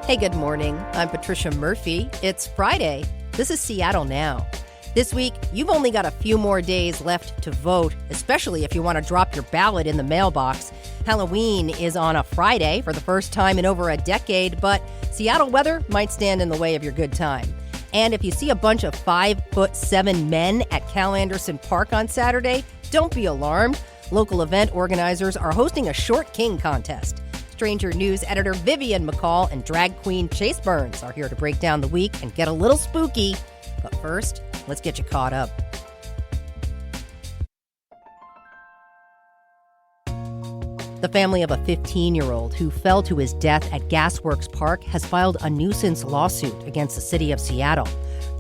Hey, good morning. I'm Patricia Murphy. It's Friday. This is Seattle Now. This week, you've only got a few more days left to vote, especially if you want to drop your ballot in the mailbox. Halloween is on a Friday for the first time in over a decade, but Seattle weather might stand in the way of your good time. And if you see a bunch of 5'7" men at Cal Anderson Park on Saturday, don't be alarmed. Local event organizers are hosting a Short King contest. Stranger News editor Vivian McCall and drag queen Chase Burns are here to break down the week and get a little spooky. But first, let's get you caught up. The family of a 15-year-old who fell to his death at Gasworks Park has filed a nuisance lawsuit against the city of Seattle.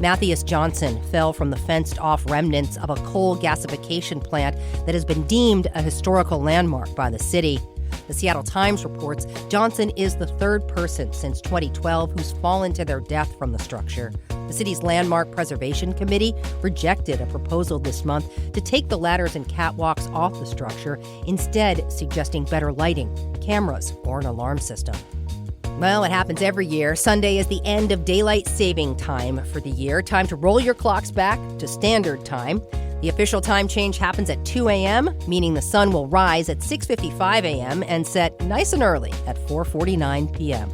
Matthias Johnson fell from the fenced-off remnants of a coal gasification plant that has been deemed a historical landmark by the city. The Seattle Times reports Johnson is the third person since 2012 who's fallen to their death from the structure. The city's Landmark Preservation Committee rejected a proposal this month to take the ladders and catwalks off the structure, instead suggesting better lighting, cameras, or an alarm system. Well, it happens every year. Sunday is the end of daylight saving time for the year. Time to roll your clocks back to standard time. The official time change happens at 2 a.m., meaning the sun will rise at 6:55 a.m. and set nice and early at 4:49 p.m.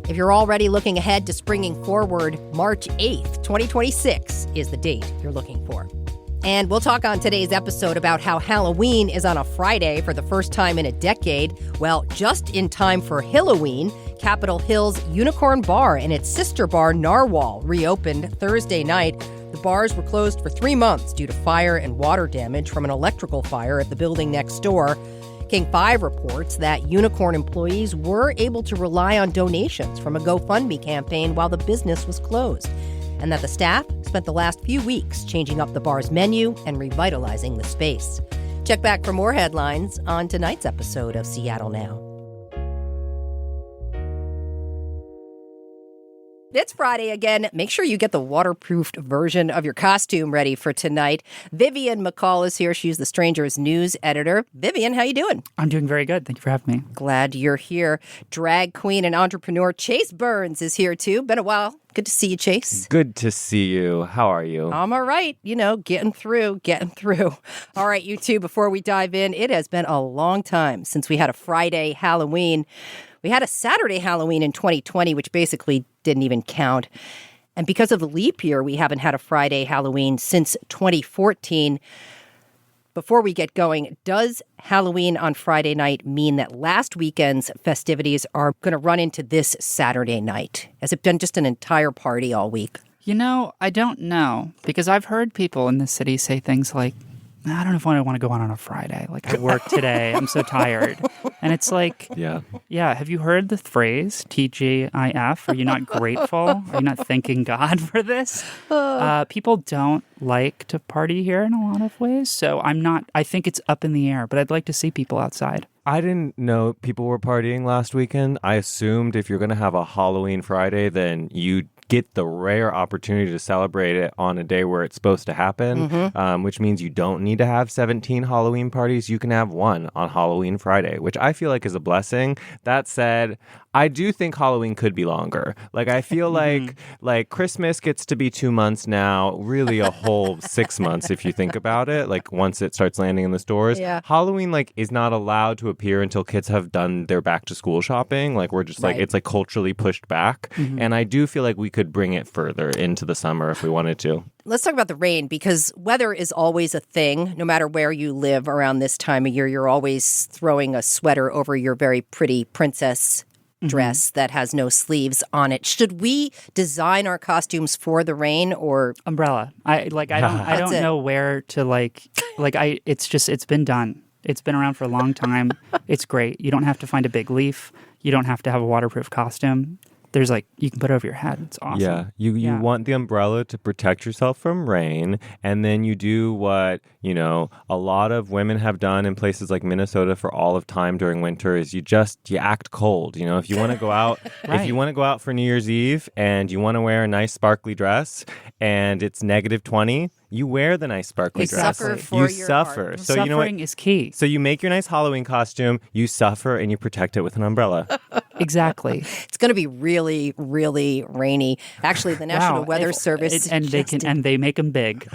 If you're already looking ahead to springing forward, March 8th, 2026 is the date you're looking for. And we'll talk on today's episode about how Halloween is on a Friday for the first time in a decade. Well, just in time for Halloween, Capitol Hill's Unicorn Bar and its sister bar, Narwhal, reopened Thursday night. The bars were closed for 3 months due to fire and water damage from an electrical fire at the building next door. King 5 reports that Unicorn employees were able to rely on donations from a GoFundMe campaign while the business was closed, and that the staff spent the last few weeks changing up the bar's menu and revitalizing the space. Check back for more headlines on tonight's episode of Seattle Now. It's Friday again. Make sure you get the waterproofed version of your costume ready for tonight. Vivian McCall is here. She's the Stranger's News editor. Vivian, how you doing? I'm doing very good. Thank you for having me. Glad you're here. Drag queen and entrepreneur Chase Burns is here too. Been a while. Good to see you, Chase. Good to see you. How are you? I'm all right. Getting through. All right, you two, before we dive in, it has been a long time since we had a Friday Halloween. We had a Saturday Halloween in 2020, which basically didn't even count. And because of the leap year, we haven't had a Friday Halloween since 2014. Before we get going, does Halloween on Friday night mean that last weekend's festivities are going to run into this Saturday night? Has it been just an entire party all week? I don't know, because I've heard people in the city say things like, I don't know if I want to go out on a Friday. Like, I work today. I'm so tired. And it's like, yeah. Have you heard the phrase TGIF? Are you not grateful? Are you not thanking God for this? People don't like to party here in a lot of ways. So I think it's up in the air, but I'd like to see people outside. I didn't know people were partying last weekend. I assumed if you're going to have a Halloween Friday, then you get the rare opportunity to celebrate it on a day where it's supposed to happen, which means you don't need to have 17 Halloween parties. You can have one on Halloween Friday, which I feel like is a blessing. That said, I do think Halloween could be longer. Like, I feel like Christmas gets to be 2 months now, really a whole 6 months if you think about it, like once it starts landing in the stores. Yeah. Halloween is not allowed to appear until kids have done their back to school shopping. Like, we're just it's culturally pushed back. And I do feel like we could bring it further into the summer if we wanted to. Let's talk about the rain, because weather is always a thing. No matter where you live around this time of year, you're always throwing a sweater over your very pretty princess dress that has no sleeves on it. Should we design our costumes for the rain or umbrella? I don't know where to it's been done. It's been around for a long time. It's great. You don't have to find a big leaf. You don't have to have a waterproof costume. There's you can put it over your head. It's awesome. Yeah. You want the umbrella to protect yourself from rain. And then you do what, a lot of women have done in places like Minnesota for all of time during winter is you act cold. If you want to go out, right. If you want to go out for New Year's Eve and you want to wear a nice sparkly dress and it's -20, you wear the nice sparkly dress. You suffer. So Suffering is key. So you make your nice Halloween costume, you suffer, and you protect it with an umbrella. Exactly. It's going to be really, really rainy. Actually, the National Weather Service and they make them big.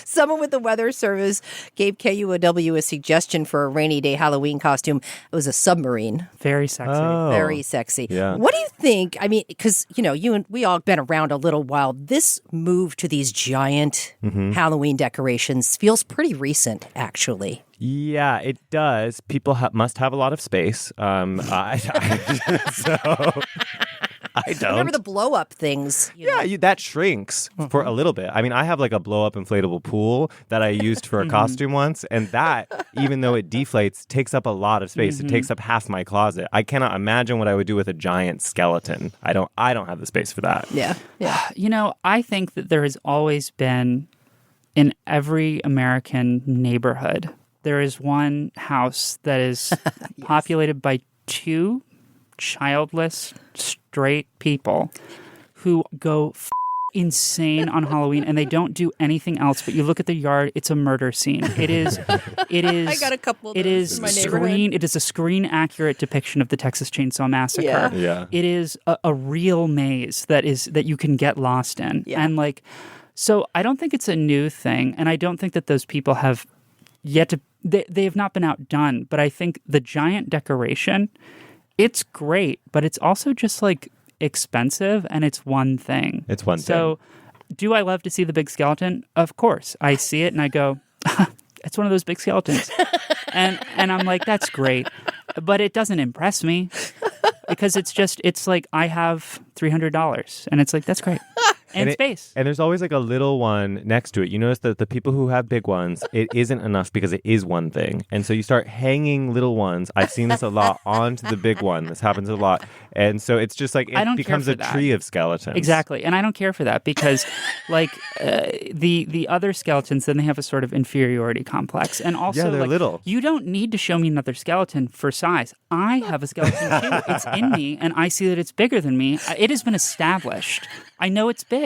Someone with the Weather Service gave KUOW a suggestion for a rainy day Halloween costume. It was a submarine. Very sexy. Oh. Very sexy. Yeah. What do you think? I mean, because, you and we all been around a little while. This move to these giant Halloween decorations feels pretty recent, actually. Yeah, it does. People must have a lot of space. So I don't. Remember the blow-up things? That shrinks for a little bit. I mean, I have like a blow-up inflatable pool that I used for a costume once, and that, even though it deflates, takes up a lot of space. It takes up half my closet. I cannot imagine what I would do with a giant skeleton. I don't have the space for that. Yeah. I think that there has always been, in every American neighborhood, there is one house that is populated by two childless, straight people who go insane on Halloween, and they don't do anything else. But you look at the yard; it's a murder scene. It is. I got a couple of those in my neighborhood. It is a screen accurate depiction of the Texas Chainsaw Massacre. Yeah. It is a real maze that you can get lost in, and so I don't think it's a new thing, and I don't think that those people have yet to. They have not been outdone, but I think the giant decoration, it's great, but it's also just like expensive, and it's one thing. It's one thing. So do I love to see the big skeleton? Of course. I see it and I go, it's one of those big skeletons. and I'm like, that's great. But it doesn't impress me because it's like I have $300 and it's like, that's great. And space. And there's always like a little one next to it. You notice that the people who have big ones, it isn't enough because it is one thing. And so you start hanging little ones. I've seen this a lot onto the big one. This happens a lot. And so it's just like it becomes a tree of skeletons. Exactly. And I don't care for that because the other skeletons, then they have a sort of inferiority complex. And also, they're little. You don't need to show me another skeleton for size. I have a skeleton too. It's in me and I see that it's bigger than me. It has been established. I know it's big.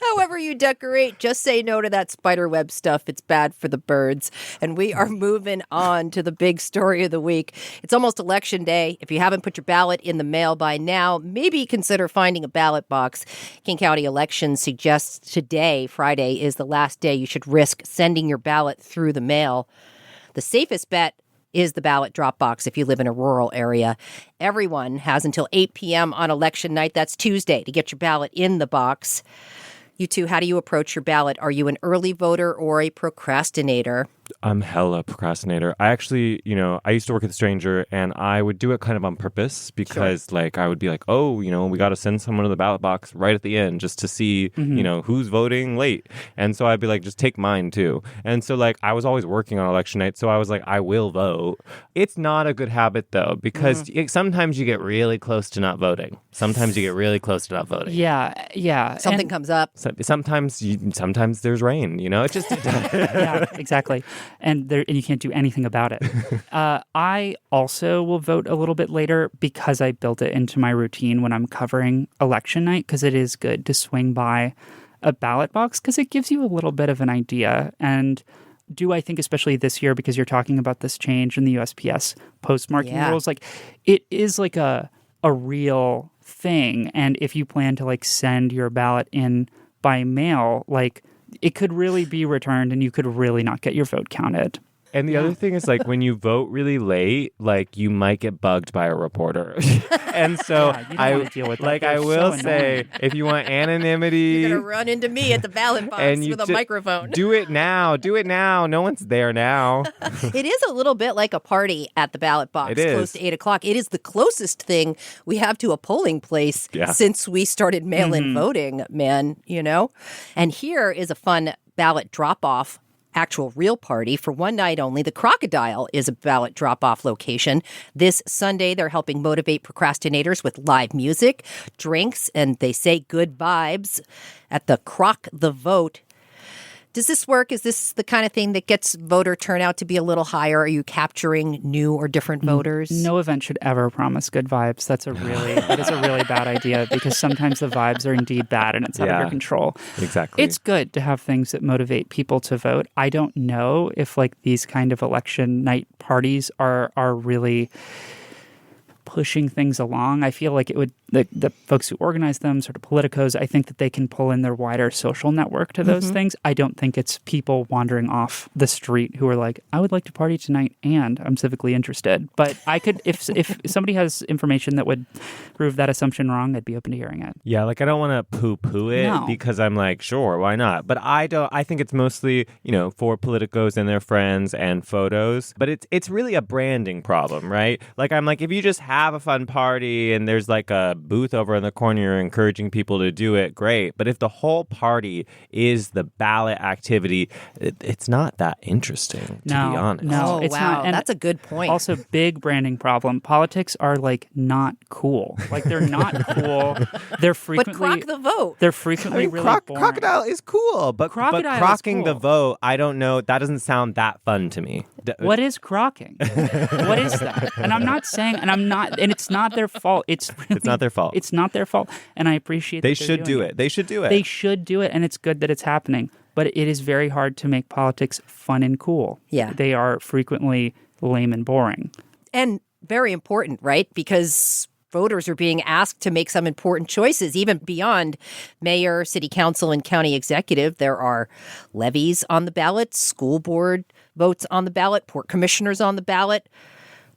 However you decorate, just say no to that spiderweb stuff. It's bad for the birds. And we are moving on to the big story of the week. It's almost Election Day. If you haven't put your ballot in the mail by now, maybe consider finding a ballot box. King County Elections suggests today, Friday, is the last day you should risk sending your ballot through the mail. The safest bet is the ballot drop box if you live in a rural area. Everyone has until 8 p.m. on election night, that's Tuesday, to get your ballot in the box. You two, how do you approach your ballot? Are you an early voter or a procrastinator? I'm hella procrastinator. I actually, I used to work with a stranger and I would do it kind of on purpose because I would be like, oh, we got to send someone to the ballot box right at the end just to see, who's voting late. And so I'd be like, just take mine too. And so I was always working on election night. So I was like, I will vote. It's not a good habit though, because sometimes you get really close to not voting. Yeah. Something comes up. Sometimes there's rain, It just... Yeah, exactly. And you can't do anything about it. I also will vote a little bit later because I built it into my routine when I'm covering election night, because it is good to swing by a ballot box because it gives you a little bit of an idea. And I think especially this year, because you're talking about this change in the USPS postmarking rules, it is like a real thing. And if you plan to send your ballot in by mail, it could really be returned and you could really not get your vote counted. And the other thing is when you vote really late, you might get bugged by a reporter. And so I will say, if you want anonymity, you're going to run into me at the ballot box with a microphone. Do it now. No one's there now. It is a little bit like a party at the ballot box. It is. Close to 8 o'clock. It is the closest thing we have to a polling place since we started mail-in voting, man, And here is a fun ballot drop-off. Actual real party for one night only. The Crocodile is a ballot drop-off location. This Sunday, they're helping motivate procrastinators with live music, drinks, and they say good vibes at the Croc the Vote. Does this work? Is this the kind of thing that gets voter turnout to be a little higher? Are you capturing new or different voters? No event should ever promise good vibes. That is a really bad idea because sometimes the vibes are indeed bad and it's out of your control. Exactly. It's good to have things that motivate people to vote. I don't know if these kind of election night parties are really pushing things along. I feel like it would, the folks who organize them, sort of politicos, I think that they can pull in their wider social network to those things. I don't think it's people wandering off the street who are like, I would like to party tonight and I'm civically interested. But I could, if somebody has information that would prove that assumption wrong, I'd be open to hearing it. Yeah, like I don't want to poo-poo it because I'm like, sure, why not? But I think it's mostly, for politicos and their friends and photos. But it's really a branding problem, right? Like I'm like, if you just have a fun party and there's like a booth over in the corner, you're encouraging people to do it, great. But if the whole party is the ballot activity, it's not that interesting, to be honest. No, it's wow. not. And that's a good point. Also, big branding problem. Politics are like not cool. Like they're not cool. They're frequently. But crock the vote. They're frequently really boring. Crocodile is cool, but crocking the vote, I don't know. That doesn't sound that fun to me. What is crocking? What is that? And I'm not saying, and it's not their fault. It's not their fault. It's not their fault. And I appreciate they that should do it. They should do it. They should do it, and it's good that it's happening. But it is very hard to make politics fun and cool. Yeah. They are frequently lame and boring. And very important, right? Because voters are being asked to make some important choices, even beyond mayor, city council, and county executive. There are levies on the ballot, school board votes on the ballot, port commissioners on the ballot.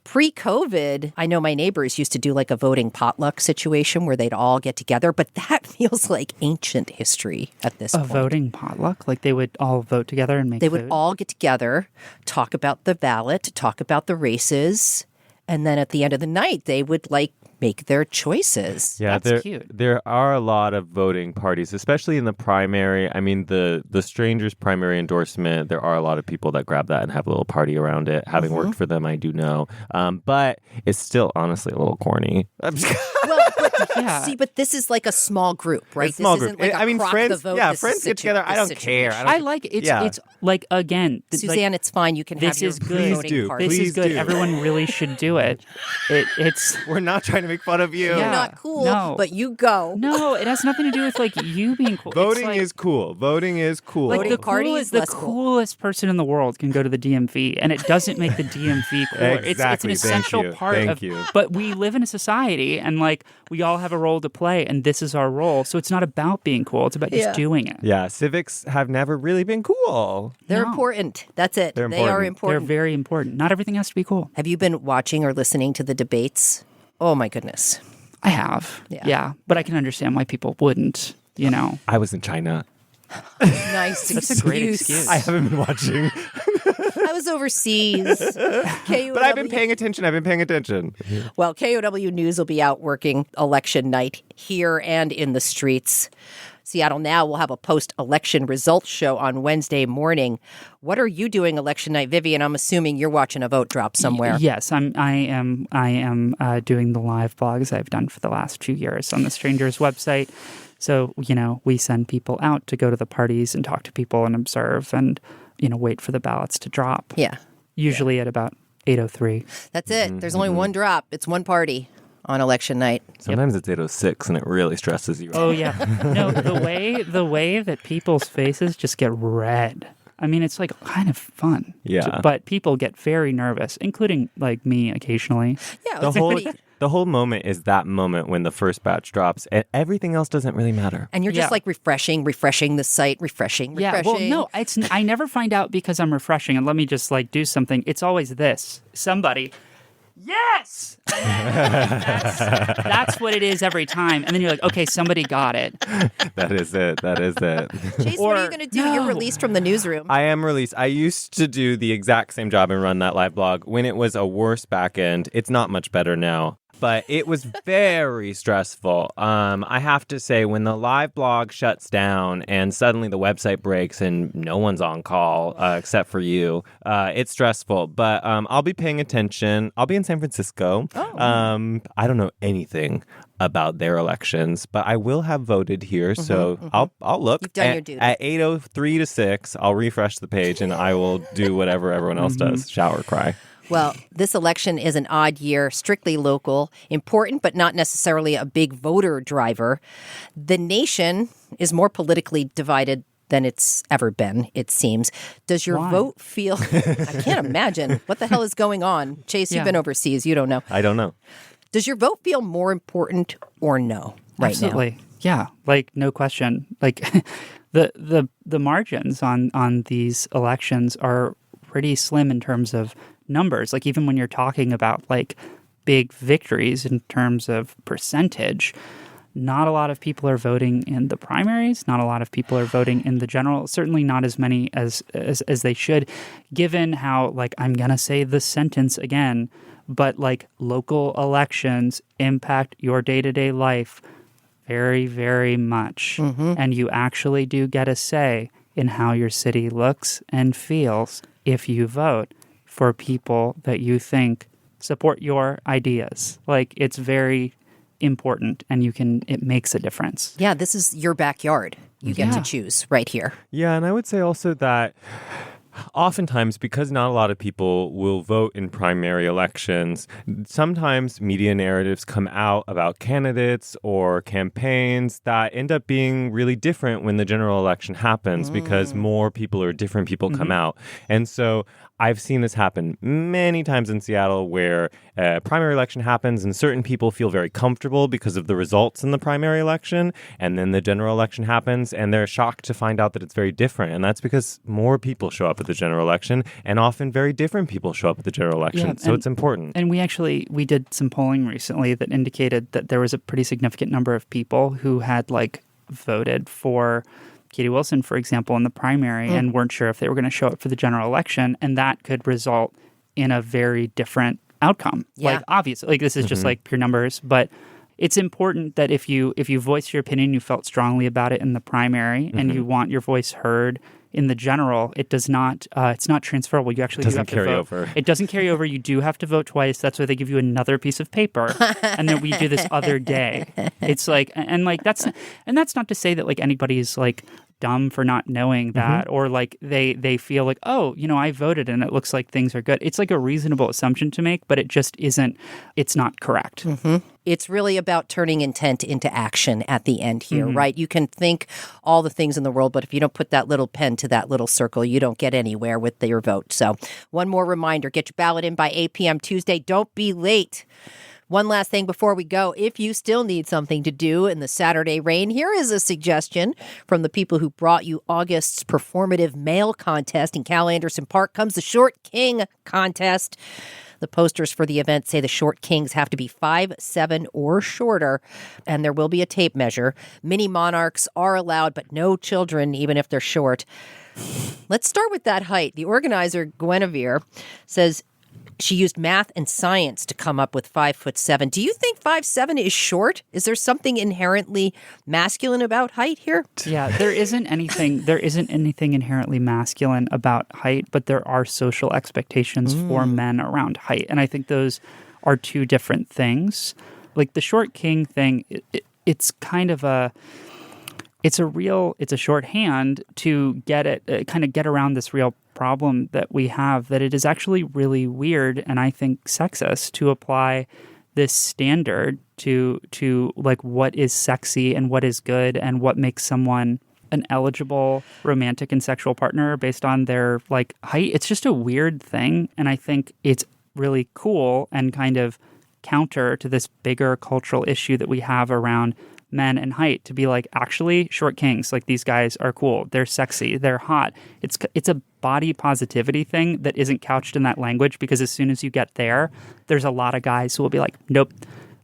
Pre-COVID, I know my neighbors used to do like a voting potluck situation where they'd all get together, but that feels like ancient history at this point. A voting potluck? Like they would all vote together and make They food? would all get together, talk about the ballot, talk about the races, and then at the end of the night, they would like make their choices. Yeah, That's cute. There are a lot of voting parties, especially in the primary. I mean, the Strangers primary endorsement, there are a lot of people that grab that and have a little party around it. Having worked for them, I do know. But it's still honestly a little corny. But this is like a small group, right? It's small this group. Isn't like a crock friends. the vote. Yeah, This friends is get together. I don't situation. care. I like it. It's like, again, Suzanne, it's fine. You can have this your is good. voting party. This is Please good. do. Everyone really should do it. It's We're not trying to make fun of you. You're Yeah. not cool, No. but you go. no, it has nothing to do with like you being cool. Voting It's like, is cool. Voting is cool. like Voting the party coolest, is the less cool. coolest person in the world can go to the DMV, and it doesn't make the DMV cooler. It's an Exactly. Thank essential you. part Thank of. you. But we live in a society, and like we all have a role to play, and this is our role. So it's not about being cool; it's about Yeah. just doing it. Yeah, civics have never really been cool. They're No. important. That's it. They're They are important. important. They're very important. Not everything has to be cool. Have you been watching or listening to the debates? Oh, my goodness. I have, Yeah. but I can understand why people wouldn't. I was in China. Nice That's a great excuse. I haven't been watching. I was overseas. KUOW. But I've been paying attention. Well, KUOW News will be out working election night here and in the streets. Seattle Now will have a post-election results show on Wednesday morning. What are you doing election night, Vivian? I'm assuming you're watching a vote drop somewhere. Yes, I am doing the live blogs I've done for the last 2 years on the Strangers website. So, we send people out to go to the parties and talk to people and observe and, wait for the ballots to drop. Yeah. Usually at about 8:03. That's it. There's only one drop. It's one party on election night. Sometimes it's 8:06 and it really stresses you out. Oh yeah. No, the way that people's faces just get red. I mean, it's like kind of fun. Yeah. But people get very nervous, including like me occasionally. Yeah, it's pretty. The whole moment is that moment when the first batch drops and everything else doesn't really matter. And you're just Yeah. like refreshing the site, refreshing. Yeah, well, no, I never find out because I'm refreshing. And let me just like do something. It's always this. Somebody, yes! That's what it is every time. And then you're like, okay, somebody got it. That is it. Chase, what are you going to do? You're released from the newsroom. I am released. I used to do the exact same job and run that live blog when it was a worse back end. It's not much better now. But it was very stressful. I have to say, when the live blog shuts down and suddenly the website breaks and no one's on call except for you, it's stressful. But I'll be paying attention. I'll be in San Francisco. I don't know anything about their elections, but I will have voted here, so I'll look. You've done your duty. At 8:03 to 6, I'll refresh the page and I will do whatever everyone else does. Shower, cry. Well, this election is an odd year, strictly local, important, but not necessarily a big voter driver. The nation is more politically divided than it's ever been, it seems. Does your vote feel... I can't imagine. What the hell is going on? Chase, you've been overseas. You don't know. I don't know. Does your vote feel more important or no right Absolutely. now? Yeah, like no question. Like the margins on these elections are pretty slim in terms of numbers. Like even when you're talking about like big victories in terms of percentage, not a lot of people are voting in the primaries. Not a lot of people are voting in the general. Certainly not as many as they should, given how, like, I'm going to say this sentence again, but like local elections impact your day-to-day life very, very much. And you actually do get a say in how your city looks and feels if you vote for people that you think support your ideas. Like, it's very important, and it makes a difference. Yeah, this is your backyard. You get to choose right here. Yeah, and I would say also that oftentimes, because not a lot of people will vote in primary elections, sometimes media narratives come out about candidates or campaigns that end up being really different when the general election happens because more people or different people come out. And so I've seen this happen many times in Seattle where a primary election happens and certain people feel very comfortable because of the results in the primary election. And then the general election happens and they're shocked to find out that it's very different. And that's because more people show up at the general election and often very different people show up at the general election. Yeah, so it's important. And we did some polling recently that indicated that there was a pretty significant number of people who had like voted for Katie Wilson, for example, in the primary and weren't sure if they were going to show up for the general election. And that could result in a very different outcome. Yeah. Like, obviously, like this is just like pure numbers. But it's important that if you voice your opinion, you felt strongly about it in the primary and you want your voice heard in the general, it does not, it's not transferable. You actually do have to vote. It doesn't carry over. It doesn't carry over. You do have to vote twice. That's why they give you another piece of paper. And then we do this other day. It's like, and that's not to say that like anybody's like dumb for not knowing that or like they feel like, oh, I voted and it looks like things are good. It's like a reasonable assumption to make, but it just isn't, it's not correct. It's really about turning intent into action at the end here, right? You can think all the things in the world, but if you don't put that little pen to that little circle, you don't get anywhere with your vote. So one more reminder, get your ballot in by 8 p.m. Tuesday. Don't be late. One last thing before we go, if you still need something to do in the Saturday rain, here is a suggestion from the people who brought you August's performative mail contest in Cal Anderson Park. Comes the Short King contest. The posters for the event say the Short Kings have to be 5'7" or shorter, and there will be a tape measure. Mini monarchs are allowed, but no children, even if they're short. Let's start with that height. The organizer, Guinevere, says she used math and science to come up with 5'7". Do you think 5'7" is short? Is there something inherently masculine about height here? Yeah, there isn't anything inherently masculine about height, but there are social expectations for men around height. And I think those are two different things. Like the Short King thing, it's kind of it's a shorthand to get around this real problem that we have, that it is actually really weird and I think sexist to apply this standard to like what is sexy and what is good and what makes someone an eligible romantic and sexual partner based on their like height. It's just a weird thing, and I think it's really cool and kind of counter to this bigger cultural issue that we have around men and height, to be like, actually, Short Kings, like these guys are cool, they're sexy, they're hot. It's a body positivity thing that isn't couched in that language, because as soon as you get there's a lot of guys who will be like, nope,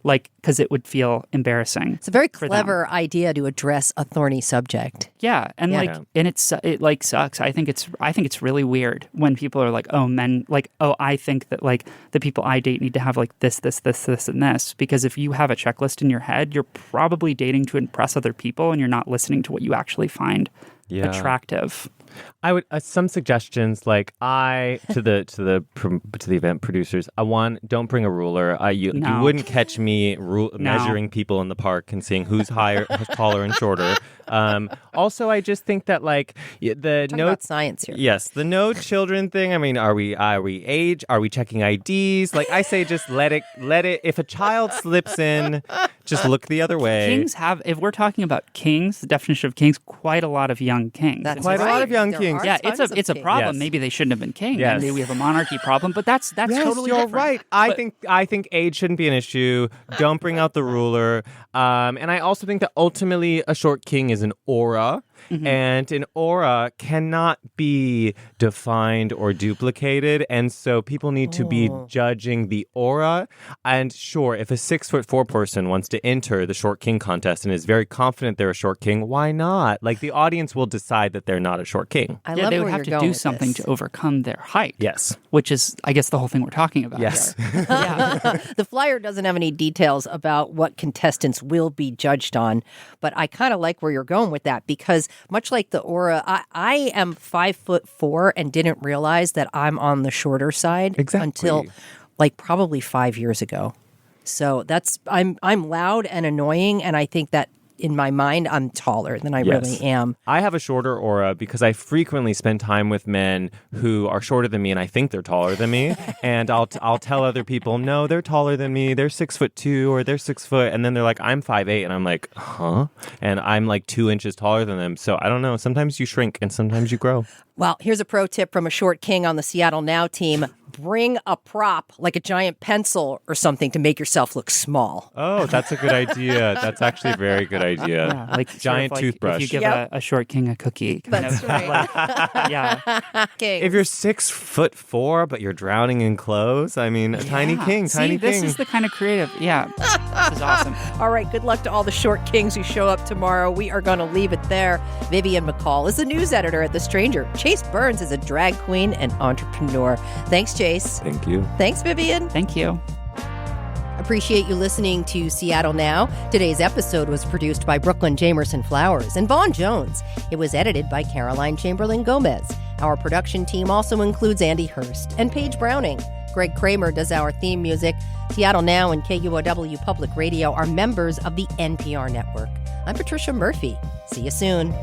like, because it would feel embarrassing. It's a very clever idea to address a thorny subject. Yeah, and it sucks. I think it's really weird when people are like, oh, men, like, oh, I think that like the people I date need to have like this, and this, because if you have a checklist in your head, you're probably dating to impress other people, and you're not listening to what you actually find attractive. I would some suggestions like to the event producers. Don't bring a ruler. You wouldn't catch me measuring people in the park and seeing who's higher, who's taller and shorter. Also, I just think that like the Talk about science here. Yes, the no children thing. I mean, are we checking IDs? Like I say, just let it. If a child slips in, just look the other way. Kings have, if we're talking about kings, the definition of kings, quite a lot of young young kings. That's Quite a lot of young There kings. are Yeah, tons of it's a kings. problem. Yes. Maybe they shouldn't have been king. Yes. Maybe we have a monarchy problem, but that's Yes, totally you're different. right. I think age shouldn't be an issue. Don't bring out the ruler. And I also think that ultimately a short king is an aura. And an aura cannot be defined or duplicated. And so people need to be judging the aura. And sure, if a 6'4" person wants to enter the short king contest and is very confident they're a short king, why not? Like the audience will decide that they're not a short king. I Yeah, love they where would have you're to going do with something this. to overcome their height. Yes. Which is, I guess, the whole thing we're talking about. Yes. Here. Yeah. The flyer doesn't have any details about what contestants will be judged on, but I kind of like where you're going with that because much like the aura, I am 5'4" and didn't realize that I'm on the shorter side until like probably 5 years ago. So I'm loud and annoying, and I think that in my mind, I'm taller than I really am. I have a shorter aura because I frequently spend time with men who are shorter than me and I think they're taller than me. And I'll tell other people, no, they're taller than me. They're 6'2" or they're 6 foot. And then they're like, I'm 5'8". And I'm like, huh? And I'm like 2 inches taller than them. So I don't know. Sometimes you shrink and sometimes you grow. Well, here's a pro tip from a short king on the Seattle Now team. Bring a prop like a giant pencil or something to make yourself look small. Oh, that's a good idea. That's actually a very good idea. Yeah, like Giant sort of like toothbrush. If you give a short king a cookie. That's right. Yeah. King. If you're 6'4", but you're drowning in clothes, I mean, a tiny king, See, tiny this king. is the kind of creative. Yeah. This is awesome. All right, good luck to all the short kings who show up tomorrow. We are going to leave it there. Vivian McCall is the news editor at The Stranger. Chase Burns is a drag queen and entrepreneur. Thanks, Chase. Thank you. Thanks, Vivian. Thank you. Appreciate you listening to Seattle Now. Today's episode was produced by Brooklyn Jamerson Flowers and Vaughn Jones. It was edited by Caroline Chamberlain Gomez. Our production team also includes Andy Hurst and Paige Browning. Greg Kramer does our theme music. Seattle Now and KUOW Public Radio are members of the NPR network. I'm Patricia Murphy. See you soon.